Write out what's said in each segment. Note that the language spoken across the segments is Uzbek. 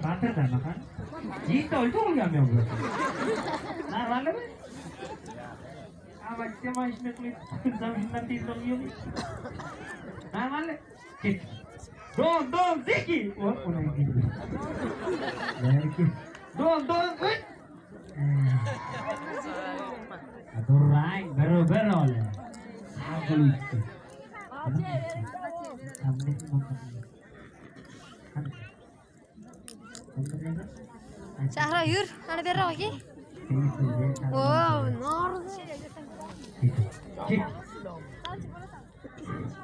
Batırdan bakın. Yiğit öldü olmuyor bu. Normalde mi? Ama cama işine kılıç zamanından değil oluyor. Normalde. Git. Don zeki. Ona gidiyor. Belki. Don uy. Durang berober oleh. Aku lucu. Zahra yur, hadi berra lagi. Oh, nor. Cik.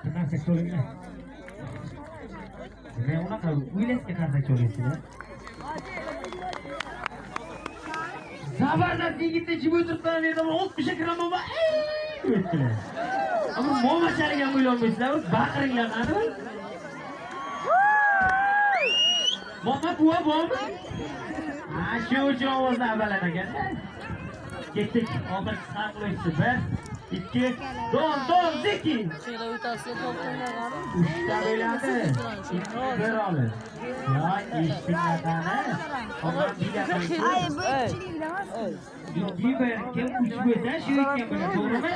Kena sektor ini. Saya nak tahu, wilayah kena sektor ini. Zabardast yigitni ichib o'tiribman men oltmish gramm ama o'tdilar. Ammo momachariga ham o'ylolmaysizlar, baqiringlar qani? Mama buva bormi? Ha, shu uchun ovozini avalan ekan. Ketdik, oxirgi saqlaysiz. 1, 2, don zeki. Şöyle utasın toplanlar var. Uchta bo'ladi. Bir olib. Ya, eshitdinglarmi? Omon bilaman. Ay, bu chiliklar. İki bir kim uç bo'lsa shu ikki bir to'g'rimi?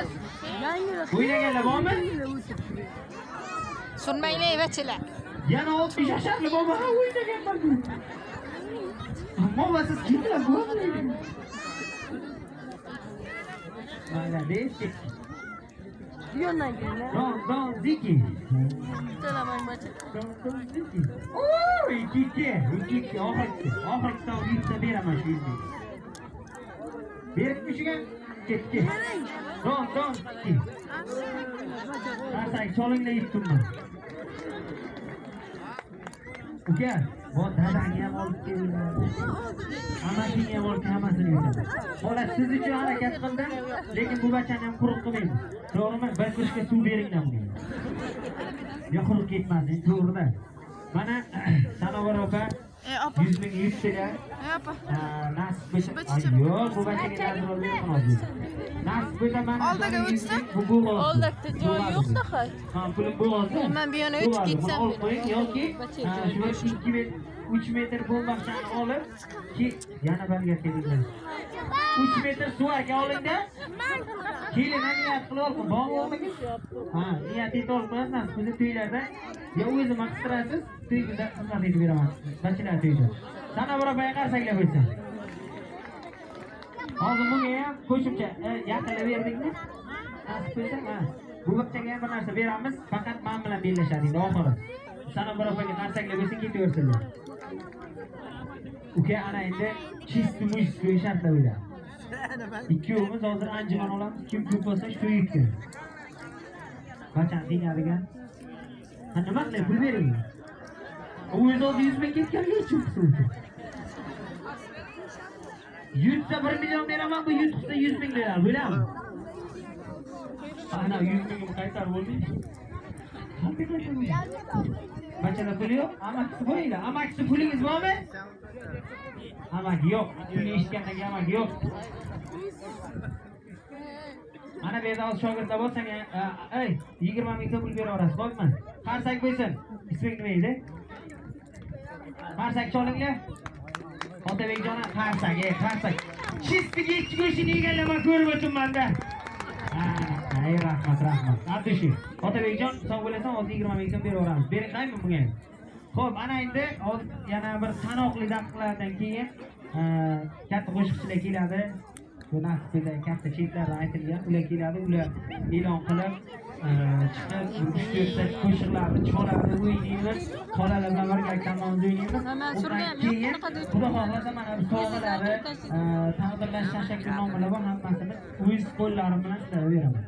O'ynaganlar bormi? Sunmayli vachilar. Yana 60 yoshli bobo ha o'ynaganman. Ammo siz kimlar bu? Malades. Yondan gelme. Don ziki. Teleman maçı. Don ziki. Oo, iki. Oxirgi tav yutsa beraman shu yerda. Beribmishiga ketdi. Don ziki. Qarsang cholingda yutdimman. Uka, bu dadangni ham olib kelinglar. Amakingni ham olib hammasini yutadi. Bola siz uchun harakat qildim, lekin bu bachani ham quruq qilmaydi. To'g'rimi? Bir kuchga suv beringlar bunga. Ya quruq ketmasin, to'g'rimi? Mana Sanobar opa 100 ming yutdilar. Nasib bo'lsa, yo'q, bu bachaga nazar olmayman hozir. Nasib bo'lsa men Oldiga o'tsa? Bu Oldakda joy yo'q da hay. Ha, pulim bo'lsa. Men bu yana o'tib ketsam. Yoki shu 2 metr 3 metr bo'lmoqchani olib ki yana balga kelinglar. 3 metr suvarga olingda. Keling, niyat qilib olqin. Bormi? Ha, niyat etib olqinasiz. Siz to'ylarda yo o'zim maqtirasiz, to'yda xizmat etib beraman. Bachilar to'yda. Sana biror qarsaklab qo'ysin. Hozir bunga ham qo'shimcha yaqinlab berdingmi? Nasib bo'lsa, ha. Bu bachaga ham bir narsa beramiz, faqat men bilan bellashadi endi oxiri. Sana biror qarsaklab qo'ysin, ketaversinlar. Uka ana endi chistni mushni shartlab o'yla. Ikkovimiz hozir anjuman olamiz. Kim ko'p bo'lsa shu yutgan. Qachon tingadigan? Ha, nima qilay, pul bering. O'zi 100 ming ketganlik uchun. Yutsa 1 million beraman, bu yutsa 100 ming berar, bilaman. Ana 100 mingim qaytarib bo'lmaydi. Bachalar puli yo'q, amaksi bo'yinglar. Amaksi pulingiz bormi? Amak yo'q. Pulni eshitgandan keyin amak yo'q. Ana bu yerda shogirdlar bo'lsang, 20 ming so'm pul beraverasiz, qo'yma. Qarsak qo'ysin. Isming nima edi? Qarsak cholinglar. Otabekjon qarsak. Chistiga ikki go'shini yeganlar ko'rib o'tibman-da. Ay, rahmat. Abdushi. Otabekjon, sog' bo'lasan, hozir 20 ming so'm beraveramiz. Beringmi bunga? Xo'p, ana endi yana bir sanoqli daqiqalardan keyin katta qo'shiqchilar keladi. Bu nasibda katta cheklardan aytilgan, ular keladi, ular e'lon qilib chiqib qo'shiqlarni choladi, o'ynaymiz, qolalar bilan birgalikda o'ynaymiz. Keyin xudo xohlasa mana bu sovg'alari, taqdirlash tashakkur nomalari bor, hammasini o'z qo'llarim bilan sizlarga beraman.